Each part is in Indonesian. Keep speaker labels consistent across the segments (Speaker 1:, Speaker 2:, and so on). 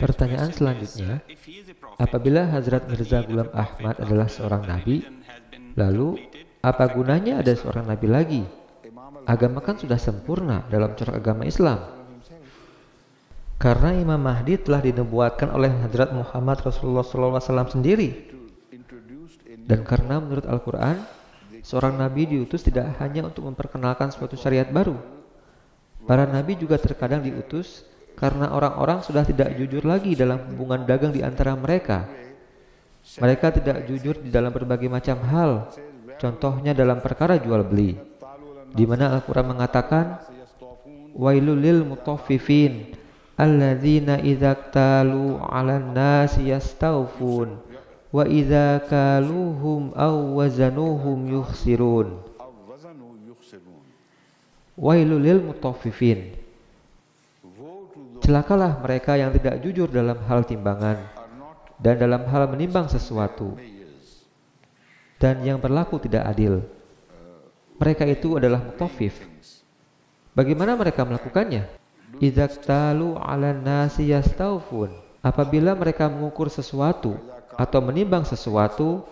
Speaker 1: Pertanyaan selanjutnya, apabila Hazrat Mirza Ghulam Ahmad adalah seorang nabi, lalu apa gunanya ada seorang nabi lagi? Agama kan sudah sempurna dalam corak agama Islam. Karena Imam Mahdi telah dinubuatkan oleh Hazrat Muhammad Rasulullah SAW sendiri. Dan karena menurut Al-Quran, seorang nabi diutus tidak hanya untuk memperkenalkan suatu syariat baru. Para nabi juga terkadang diutus karena orang-orang sudah tidak jujur lagi dalam hubungan dagang di antara mereka. Mereka tidak jujur di dalam berbagai macam hal, contohnya dalam perkara jual beli, di mana Al-Quran mengatakan, Wailul lil mutaffifin alladzina idza talu 'alan nasi yastawfun wa idza kaluhum aw wazanuhum yukhsirun. Wailul lil mutaffifin. Celakalah mereka yang tidak jujur dalam hal timbangan dan dalam hal menimbang sesuatu, dan yang berlaku tidak adil. Mereka itu adalah mutaffif. Bagaimana mereka melakukannya? Idza talu 'alan nasi yastawfun. Apabila mereka mengukur sesuatu atau menimbang sesuatu,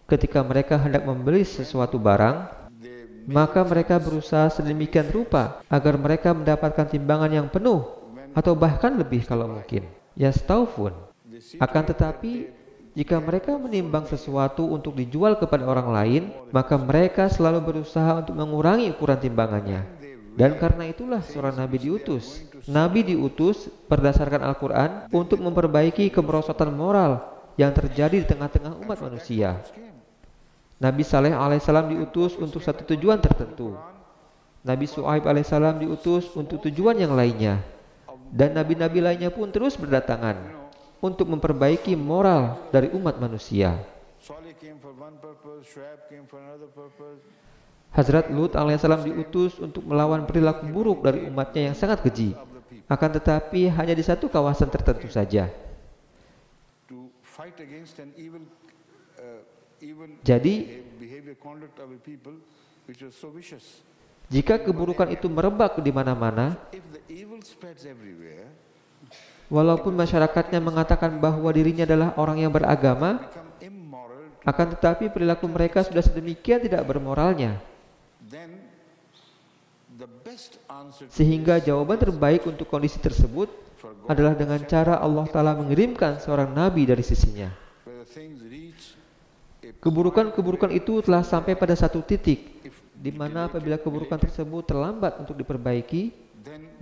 Speaker 1: ketika mereka hendak membeli sesuatu barang, maka mereka berusaha sedemikian rupa agar mereka mendapatkan timbangan yang penuh atau bahkan lebih kalau mungkin. Yastawfun. Akan tetapi jika mereka menimbang sesuatu untuk dijual kepada orang lain, maka mereka selalu berusaha untuk mengurangi ukuran timbangannya. Dan karena itulah seorang nabi diutus. Nabi diutus berdasarkan Al-Quran untuk memperbaiki kemerosotan moral yang terjadi di tengah-tengah umat manusia. Nabi Saleh alaihissalam diutus untuk satu tujuan tertentu. Nabi Syuaib alaihissalam diutus untuk tujuan yang lainnya. Dan nabi-nabi lainnya pun terus berdatangan untuk memperbaiki moral dari umat manusia. Hazrat Lut alaihissalam diutus untuk melawan perilaku buruk dari umatnya yang sangat keji. Akan tetapi hanya di satu kawasan tertentu saja. Jadi, jika keburukan itu merebak di mana-mana, walaupun masyarakatnya mengatakan bahwa dirinya adalah orang yang beragama, akan tetapi perilaku mereka sudah sedemikian tidak bermoralnya, sehingga jawaban terbaik untuk kondisi tersebut adalah dengan cara Allah Ta'ala mengirimkan seorang nabi dari sisinya. Keburukan-keburukan itu telah sampai pada satu titik, di mana apabila keburukan tersebut terlambat untuk diperbaiki,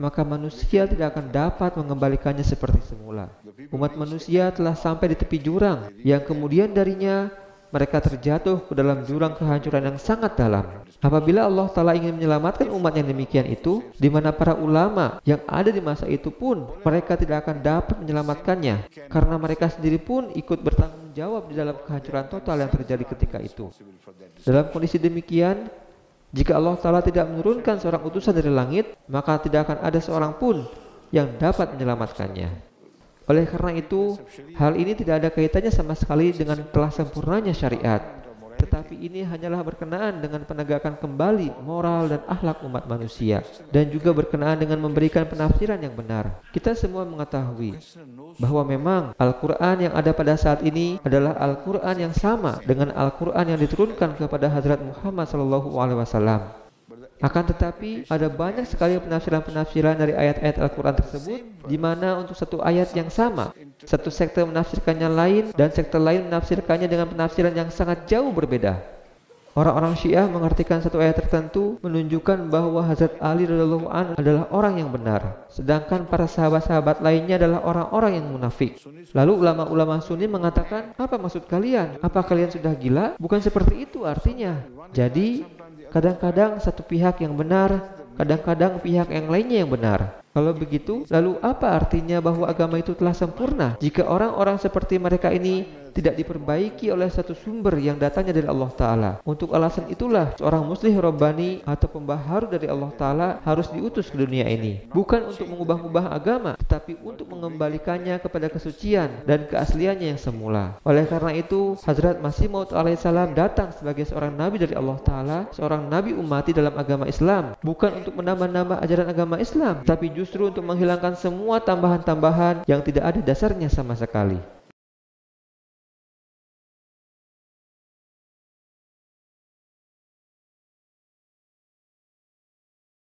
Speaker 1: maka manusia tidak akan dapat mengembalikannya seperti semula. Umat manusia telah sampai di tepi jurang, yang kemudian darinya mereka terjatuh ke dalam jurang kehancuran yang sangat dalam. Apabila Allah Ta'ala ingin menyelamatkan umat yang demikian itu, di mana para ulama yang ada di masa itu pun mereka tidak akan dapat menyelamatkannya, karena mereka sendiri pun ikut bertanggung jawab di dalam kehancuran total yang terjadi ketika itu. Dalam kondisi demikian, jika Allah Ta'ala tidak menurunkan seorang utusan dari langit, maka tidak akan ada seorang pun yang dapat menyelamatkannya. Oleh karena itu, hal ini tidak ada kaitannya sama sekali dengan telah sempurnanya syariat, tetapi ini hanyalah berkenaan dengan penegakan kembali moral dan akhlak umat manusia, dan juga berkenaan dengan memberikan penafsiran yang benar. Kita semua mengetahui bahwa memang Al-Quran yang ada pada saat ini adalah Al-Quran yang sama dengan Al-Quran yang diturunkan kepada Hazrat Muhammad SAW. Akan tetapi ada banyak sekali penafsiran-penafsiran dari ayat-ayat Al-Quran tersebut, di mana untuk satu ayat yang sama, satu sekte menafsirkannya lain dan sekte lain menafsirkannya dengan penafsiran yang sangat jauh berbeda. Orang-orang Syiah mengartikan satu ayat tertentu menunjukkan bahwa Hazrat Ali radhiyallahu anhu adalah orang yang benar, sedangkan para sahabat-sahabat lainnya adalah orang-orang yang munafik. Lalu ulama-ulama Sunni mengatakan, apa maksud kalian? Apa kalian sudah gila? Bukan seperti itu artinya. Jadi kadang-kadang satu pihak yang benar, kadang-kadang pihak yang lainnya yang benar. Kalau begitu, lalu apa artinya bahwa agama itu telah sempurna jika orang-orang seperti mereka ini tidak diperbaiki oleh satu sumber yang datangnya dari Allah Ta'ala. Untuk alasan itulah seorang muslih Rabbani atau pembaharu dari Allah Ta'ala harus diutus ke dunia ini, bukan untuk mengubah-ubah agama, tetapi untuk mengembalikannya kepada kesucian dan keasliannya yang semula. Oleh karena itu, Hazrat Masih Maud alaihissalam datang sebagai seorang nabi dari Allah Ta'ala, seorang nabi ummati dalam agama Islam, bukan untuk menambah-nambah ajaran agama Islam, tapi justru untuk menghilangkan semua tambahan-tambahan yang tidak ada dasarnya sama sekali.